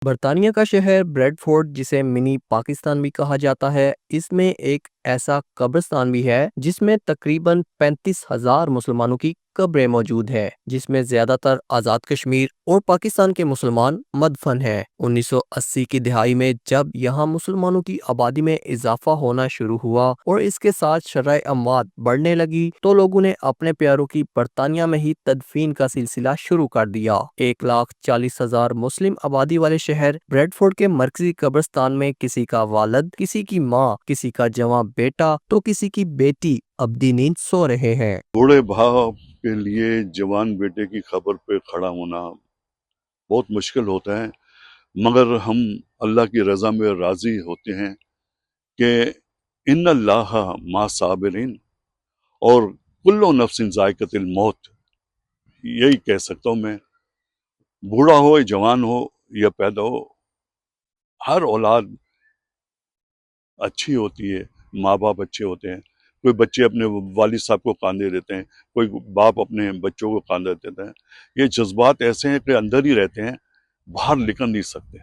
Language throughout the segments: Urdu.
برطانیہ کا شہر بریڈفورڈ، جسے منی پاکستان بھی کہا جاتا ہے، اس میں ایک ایسا قبرستان بھی ہے جس میں تقریباً 35,000 مسلمانوں کی قبریں موجود ہیں، جس میں زیادہ تر آزاد کشمیر اور پاکستان کے مسلمان مدفن ہیں۔ 1980 کی دہائی میں جب یہاں مسلمانوں کی آبادی میں اضافہ ہونا شروع ہوا اور اس کے ساتھ شرح اموات بڑھنے لگی تو لوگوں نے اپنے پیاروں کی برطانیہ میں ہی تدفین کا سلسلہ شروع کر دیا۔ 1,40,000 مسلم آبادی والے شہر بریڈفورڈ کے مرکزی قبرستان میں کسی کا والد، کسی کی ماں، کسی کا جوان بیٹا تو کسی کی بیٹی ابدی نیند سو رہے ہیں۔ بوڑھے باپ کے لیے جوان بیٹے کی خبر پہ کھڑا ہونا بہت مشکل ہوتا ہے، مگر ہم اللہ کی رضا میں راضی ہوتے ہیں کہ ان اللہ مع صابرین، اور کل نفس ذائقۃ الموت، یہی کہہ سکتا ہوں میں۔ بوڑھا ہو یا جوان ہو یا پیدا ہو، ہر اولاد اچھی ہوتی ہے، ماں باپ اچھے ہوتے ہیں۔ کوئی بچے اپنے والد صاحب کو کاندھے دیتے ہیں، کوئی باپ اپنے بچوں کو کاندھے دیتا ہے۔ یہ جذبات ایسے ہیں کہ اندر ہی رہتے ہیں، باہر نکل نہیں سکتے۔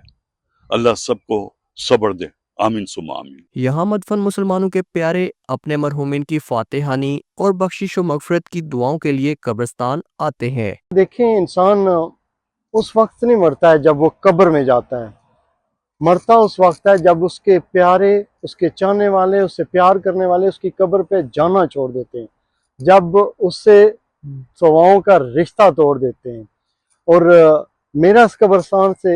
اللہ سب کو صبر دے، آمین ثم آمین۔ یہاں مدفن مسلمانوں کے پیارے اپنے مرحومین کی فاتحانی اور بخشش و مغفرت کی دعاؤں کے لیے قبرستان آتے ہیں۔ دیکھیں، انسان اس وقت نہیں مرتا ہے جب وہ قبر میں جاتا ہے، مرتا اس وقت ہے جب اس کے پیارے، اس کے چاہنے والے، اس سے پیار کرنے والے اس کی قبر پہ جانا چھوڑ دیتے ہیں، جب اس سے دعاؤں کا رشتہ توڑ دیتے ہیں۔ اور میرا اس قبرستان سے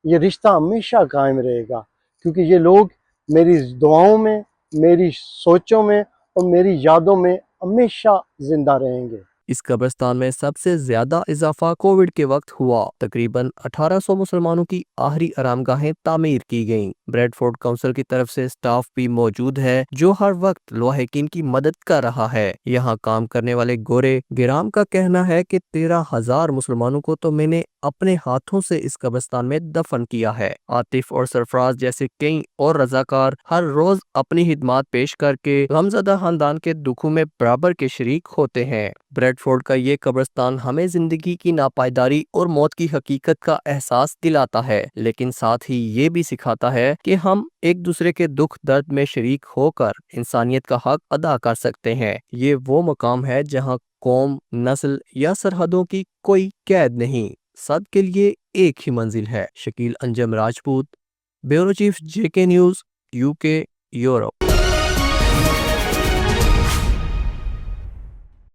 یہ رشتہ ہمیشہ قائم رہے گا، کیونکہ یہ لوگ میری دعاؤں میں، میری سوچوں میں اور میری یادوں میں ہمیشہ زندہ رہیں گے۔ اس قبرستان میں سب سے زیادہ اضافہ کووڈ کے وقت ہوا۔ تقریباً 1800 مسلمانوں کی آخری آرام گاہیں تعمیر کی گئیں۔ بریڈفورڈ کونسل کی طرف سے سٹاف بھی موجود ہے جو ہر وقت لواحقین کی مدد کر رہا ہے۔ یہاں کام کرنے والے گورے گرام کا کہنا ہے کہ 13,000 مسلمانوں کو تو میں نے اپنے ہاتھوں سے اس قبرستان میں دفن کیا ہے۔ عاطف اور سرفراز جیسے کئی اور رضاکار ہر روز اپنی خدمات پیش کر کے غمزدہ خاندان کے دکھوں میں برابر کے شریک ہوتے ہیں۔ بریڈفورڈ کا یہ قبرستان ہمیں زندگی کی ناپائیداری اور موت کی حقیقت کا احساس دلاتا ہے، لیکن ساتھ ہی یہ بھی سکھاتا ہے کہ ہم ایک دوسرے کے دکھ درد میں شریک ہو کر انسانیت کا حق ادا کر سکتے ہیں۔ یہ وہ مقام ہے جہاں قوم، نسل یا سرحدوں کی کوئی قید نہیں، سب کے لیے ایک ہی منزل ہے۔ Shakeel Anjum Rajput, bureau chief JK نیوز، UK، یورپ۔